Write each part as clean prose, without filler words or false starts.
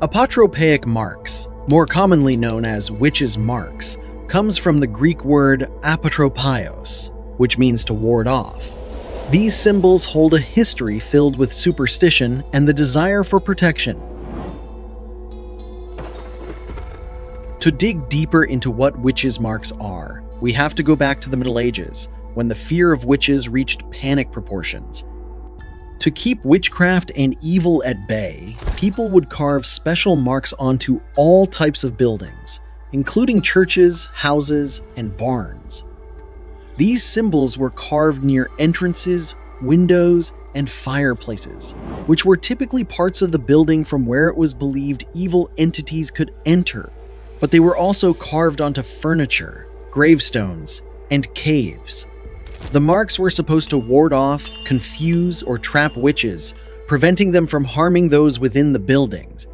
Apotropaic marks, more commonly known as witches' marks, comes from the Greek word apotropaios, which means to ward off. These symbols hold a history filled with superstition and the desire for protection. To dig deeper into what witches' marks are, we have to go back to the Middle Ages, when the fear of witches reached panic proportions. To keep witchcraft and evil at bay, people would carve special marks onto all types of buildings, including churches, houses, and barns. These symbols were carved near entrances, windows, and fireplaces, which were typically parts of the building from where it was believed evil entities could enter. But they were also carved onto furniture, gravestones, and caves. The marks were supposed to ward off, confuse, or trap witches, preventing them from harming those within the buildings.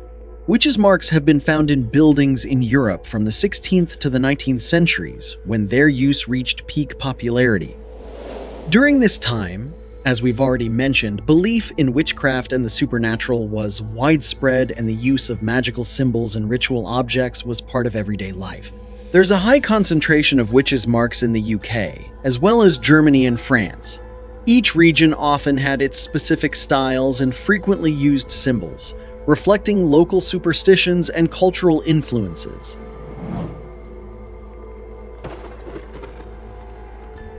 Witches' marks have been found in buildings in Europe from the 16th to the 19th centuries, when their use reached peak popularity. During this time, as we've already mentioned, belief in witchcraft and the supernatural was widespread, and the use of magical symbols and ritual objects was part of everyday life. There's a high concentration of witches' marks in the UK, as well as Germany and France. Each region often had its specific styles and frequently used symbols, reflecting local superstitions and cultural influences.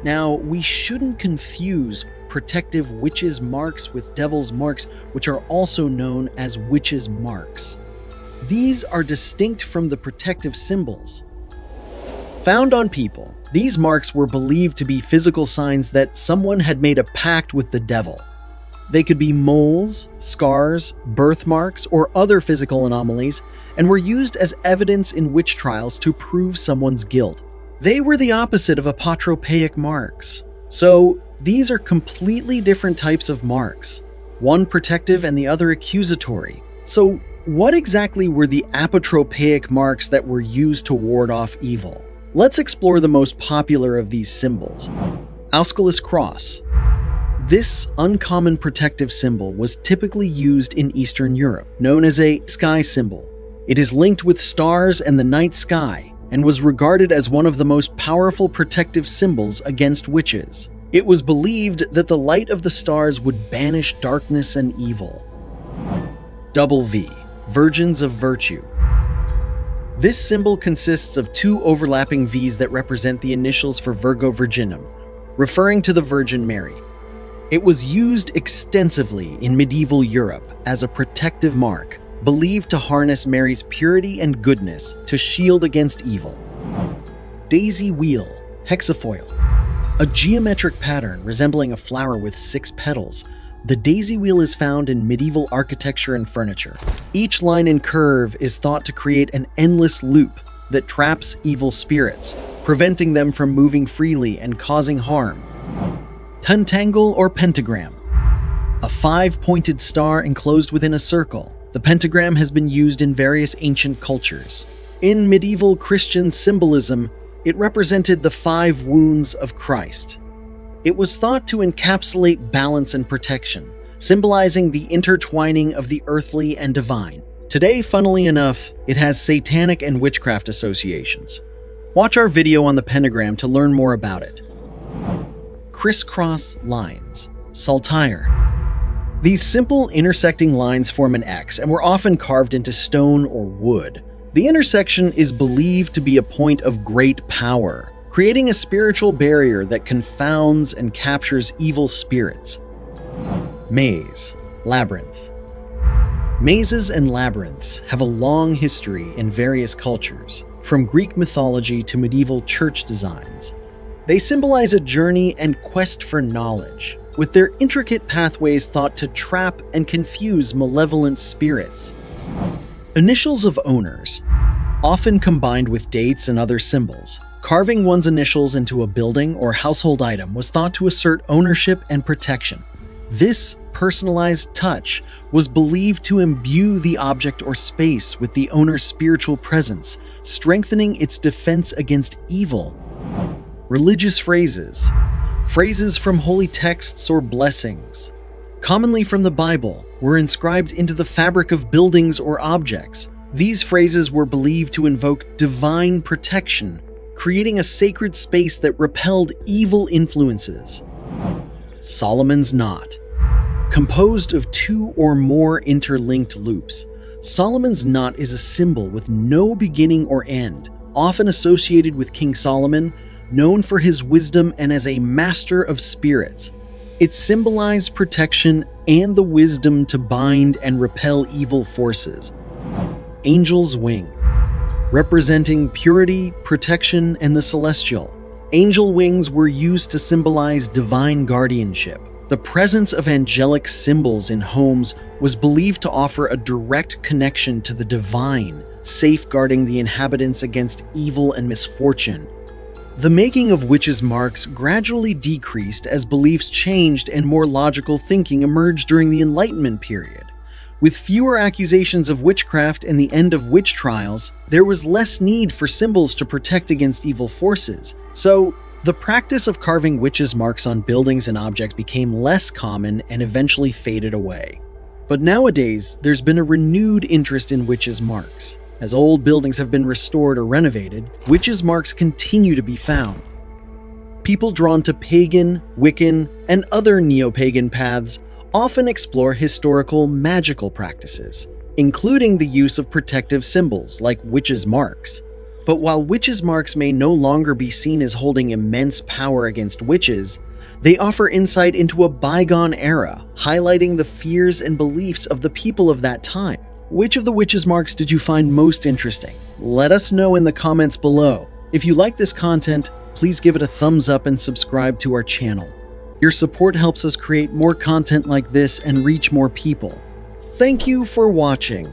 Now, we shouldn't confuse protective witches' marks with devil's marks, which are also known as witches' marks. These are distinct from the protective symbols. Found on people, these marks were believed to be physical signs that someone had made a pact with the devil. They could be moles, scars, birthmarks, or other physical anomalies, and were used as evidence in witch trials to prove someone's guilt. They were the opposite of apotropaic marks. So, these are completely different types of marks, one protective and the other accusatory. So, what exactly were the apotropaic marks that were used to ward off evil? Let's explore the most popular of these symbols. Aeschylus Cross. This uncommon protective symbol was typically used in Eastern Europe, known as a sky symbol. It is linked with stars and the night sky, and was regarded as one of the most powerful protective symbols against witches. It was believed that the light of the stars would banish darkness and evil. Double V, Virgins of Virtue. This symbol consists of two overlapping V's that represent the initials for Virgo Virginum, referring to the Virgin Mary. It was used extensively in medieval Europe as a protective mark, believed to harness Mary's purity and goodness to shield against evil. Daisy Wheel, Hexafoil. A geometric pattern resembling a flower with 6 petals, the daisy wheel is found in medieval architecture and furniture. Each line and curve is thought to create an endless loop that traps evil spirits, preventing them from moving freely and causing harm. Pentangle or pentagram. A 5-pointed star enclosed within a circle. The pentagram has been used in various ancient cultures. In medieval Christian symbolism, it represented the 5 wounds of Christ. It was thought to encapsulate balance and protection, symbolizing the intertwining of the earthly and divine. Today, funnily enough, it has satanic and witchcraft associations. Watch our video on the pentagram to learn more about it. Crisscross lines, Saltire. These simple intersecting lines form an X and were often carved into stone or wood. The intersection is believed to be a point of great power, creating a spiritual barrier that confounds and captures evil spirits. Maze, Labyrinth. Mazes and labyrinths have a long history in various cultures, from Greek mythology to medieval church designs. They symbolize a journey and quest for knowledge, with their intricate pathways thought to trap and confuse malevolent spirits. Initials of owners, often combined with dates and other symbols. Carving one's initials into a building or household item was thought to assert ownership and protection. This personalized touch was believed to imbue the object or space with the owner's spiritual presence, strengthening its defense against evil. Religious phrases. Phrases from holy texts or blessings. Commonly from the Bible, were inscribed into the fabric of buildings or objects. These phrases were believed to invoke divine protection, creating a sacred space that repelled evil influences. Solomon's Knot. Composed of 2 or more interlinked loops, Solomon's Knot is a symbol with no beginning or end, often associated with King Solomon, known for his wisdom and as a master of spirits. It symbolized protection and the wisdom to bind and repel evil forces. Angel's Wing. Representing purity, protection, and the celestial, angel wings were used to symbolize divine guardianship. The presence of angelic symbols in homes was believed to offer a direct connection to the divine, safeguarding the inhabitants against evil and misfortune. The making of witches' marks gradually decreased as beliefs changed and more logical thinking emerged during the Enlightenment period. With fewer accusations of witchcraft and the end of witch trials, there was less need for symbols to protect against evil forces. So, the practice of carving witches' marks on buildings and objects became less common and eventually faded away. But nowadays, there's been a renewed interest in witches' marks. As old buildings have been restored or renovated, witches' marks continue to be found. People drawn to pagan, Wiccan, and other neo-pagan paths often explore historical magical practices, including the use of protective symbols like witches' marks. But while witches' marks may no longer be seen as holding immense power against witches, they offer insight into a bygone era, highlighting the fears and beliefs of the people of that time. Which of the witches' marks did you find most interesting? Let us know in the comments below. If you like this content, please give it a thumbs up and subscribe to our channel. Your support helps us create more content like this and reach more people. Thank you for watching.